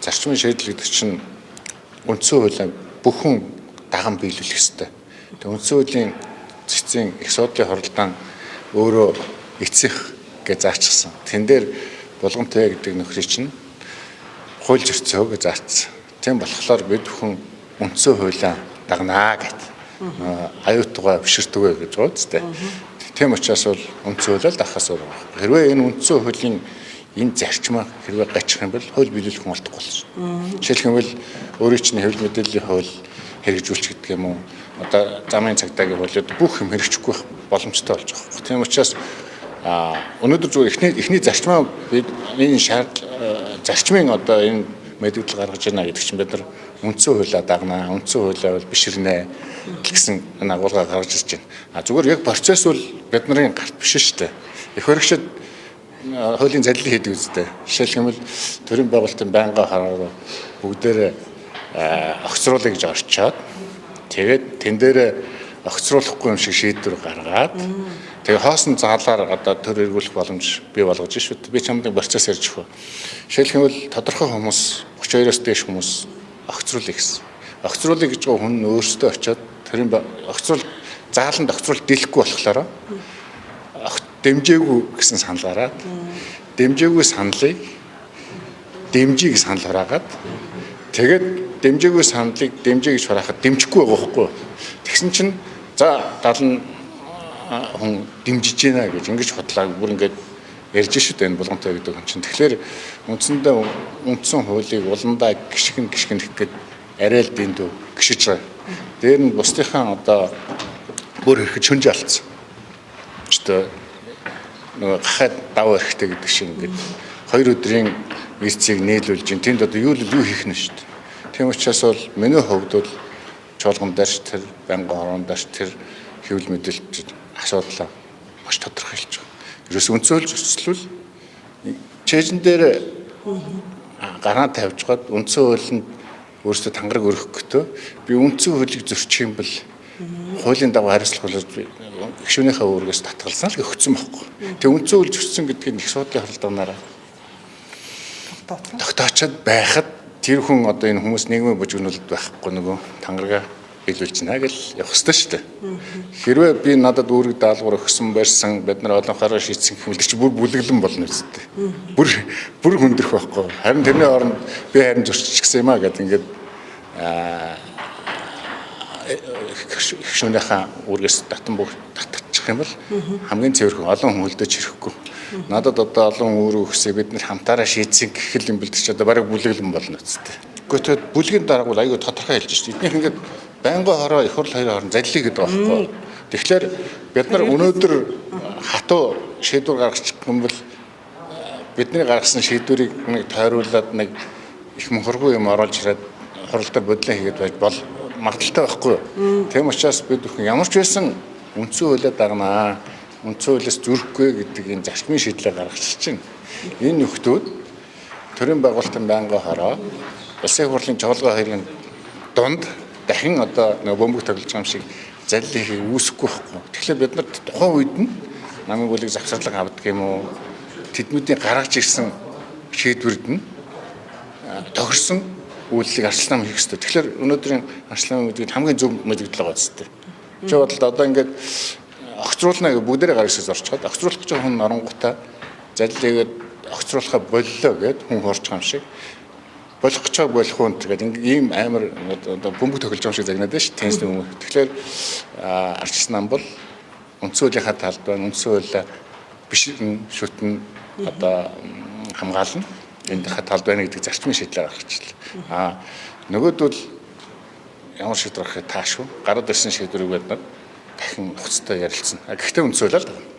зарчмын шийдэл гэдэг чинь үндсэн хуулиа бүхэн даган биелүүлэх ёстой. Тэгээ үндсэн хуулийн цэцгийн их судлалын хоролдоон өөрөө эцсих гэж заачсан. Тэн дээр булгамтай гэдэг нөхрийг чинь хууль зөрчөө гэж заачсан. Тийм болохоор бид бүхэн үндсэн хуулиа дагнаа гэдэг. Аюутгаа биширдэггүй гэж байгаа үстэй. Тийм учраас бол үндсэн хуулиар дахаас өөр байна. Хэрвээ энэ үндсэн хуулийн энэ зарчмаа хэрвээ гайчих юм бол хууль биелүүлэх нь болдохгүй болно. Жишээлх юм бол өөрийн чинь хэвлэл мэдээллийн хууль хэрэгжүүлчих гэдэг юм уу? Одоо замын цагдаагийн хуулиуд бүх юм хэрэгжихгүй боломжтой болж байгаа юм. Тийм учраас өнөөдөр зүгээр эхний зарчмаа бид энэ зарчмын одоо энэ мэдээлэл гаргаж байна гэдэг чинь бид нар үндсэн хуулиа дагнаа, үндсэн хуулиа бол биширнэ гэсэн агуулга гаргаж ирж байна. Зүгээр яг процесс бол бидний гарт биш шүү дээ. Их хэрэгшид хуулийн залил хийдэг үстэй. Жишээлх юм бол төрийн байгуулалтын байнгын хараа бүгдээрээ огцруулъя гэж орчоод тэгээд тэн дээр огцруулахгүй юм шиг шийдвэр гаргаад тэгээ хоосон заалаар одоо төр эргүүлэх боломж бий болгож шүү дээ. Би чамдын процесс ярьж өгөө. Жишээлх юм бол тодорхой хүмүүс 32-оос дээш хүмүүс огцруулъя гэсэн. Огцруулъя гэж байгаа хүн өөрсдөө очиод төрийн зааланд огцруулалт дийлэхгүй болохоор дэмжээгүй гэсэн санал гараад дэмжээгүй саналыг дэмжийг санал хараагаад тэгээд дэмжээгүй саналыг дэмжээ гэж харахад дэмжихгүй байгаа байхгүй. Тэгсэн чинь за 70 хүн дэмжиж байна гэж ингэж бодлоо бүр ингэж ярьж шүү дээ энэ булгамтай гэдэг юм чинь. Тэгэхээр үндсэндээ үндсэн хуулийг уландаа гიშгэн гэх гээд арай л дэндүү гიშиж байгаа. Дээр нь бусдынхаа одоо бүр ихэд шүнж алдсан. Өчтөө нөгөө гахаад даваа хэрэгтэй гэдэг шиг ингээд 2 өдрийн визцийг нийлүүлж ин тэнд одоо юу хийх нь шүү дээ. Тийм учраас бол миний хувьд бол чуулган дээрч тэр байнгын хорон дээрч тэр хэвлэл мэдээлэлд асуудлаа маш тодорхой хэлж байгаа. Ерөөс үндсөөлж өсвөл чэйжэн дээр гараа тавьж гад үндсэн хуулинд өөрсдөө тангараг өргөхөхдөө би үндсэн хуулийг зөрчих юм бол хуулийн дагуу хариуцлах гишүүнийхээ үүргээс татгалзсан л өгсөн байхгүй. Тэг үндсэн хууль зөрчсөн гэдгийг их судлалын хоролдооноор тогтоочод байхад тэр хүн одоо энэ хүмүүс нийгмийн бужигнуулалт байхгүй нөгөө тангарага биелүүлж байна гэж явах ёстой шүү дээ. Хэрвээ би надад үүрэг даалгавар өгсөн барьсан бид нар олонхороо шийдсэн гэх юм чи бүр бүлэглэн болно үстэй. Бүр хүндрэх байхгүй. Харин тэрний оронд би харин зөрчих гэсэн юм а гэдэг ингээд гишүүнийхээ үүргээс татчих юм бол хамгийн цэвэрхэн олон хүн хөлдөөж ирэхгүй. Надад одоо олон үүрэг өгсөй бид нар хамтаараа шийдсэн гэх юм бэлдэж одоо бараг бүлэглэн болно үстэй. Гэхдээ бүлгийн дарааг бол аюу тодорхой хэлж шүү дээ. Эднийх ингээд байнгын хороо их хурл хоёрын хооронд залилыг гэдэг байхгүй. Тэгэхээр бид нар өнөөдөр хатуу шийдвэр гаргачих юм бол бидний гаргасан шийдвэрийг нэг тойруулаад нэг их мөнхөргүй юм оруулж ирээд хуралдаа бодлоо хийгээд байж бол магадaltaй байхгүй. Тийм учраас бид бүхэн ямар ч байсан үндсэн хуулиа дагнаа. Үндсэн хуулиас зөрөхгүй гэдэг энэ зарчмын шийдлээ гаргачих чинь. Энэ нөхдүүд төрийн байгуулалтын байнгын хороо улсын хурлын чуулган хоёрын дунд дахин одоо нэг бөмбөг тоглож байгаа юм шиг залилыг үүсэхгүй байхгүй. Тэгэхээр бид нар тухайн үед нь намын гүлийг завсарлага авдаг юм уу? Тэднүүдийн гаргаж ирсэн шийдвэрд нь тохирсон үйлчлэг арчлан хийх хэрэгтэй. Тэгэхээр өнөөдрийн арчлан мэдгээд хамгийн зөв мэдээлэл байгаа зү. Чи бодлоо одоо ингээд огцруулна гэж бүгдээрээ гаргаж орчиход огцруулах гэж хүн оронгуудаа залилыг огцруулахаа боллоо гэд хүн хуурч байгаа юм шиг болох гэж болох хүн тэгээд ийм амар одоо бөмбөг тоглож байгаа шиг загнаад байна шүү теннисний хүмүүс. Тэгэхээр арчсан нам бол үндсэн хуулийнхаа талд байна. Үндсэн хуулиа биш шүтэн одоо хамгаална. Энд талд байна гэдэг зарчмын шийдлээ гаргачихлаа. Нөгөөд бол ямар шийдвэр гаргахыг таашгүй. Гараад ирсэн шийдвэрийг бид дахин хуцтай ярилцсан. Гэхдээ үндсэн хуулиар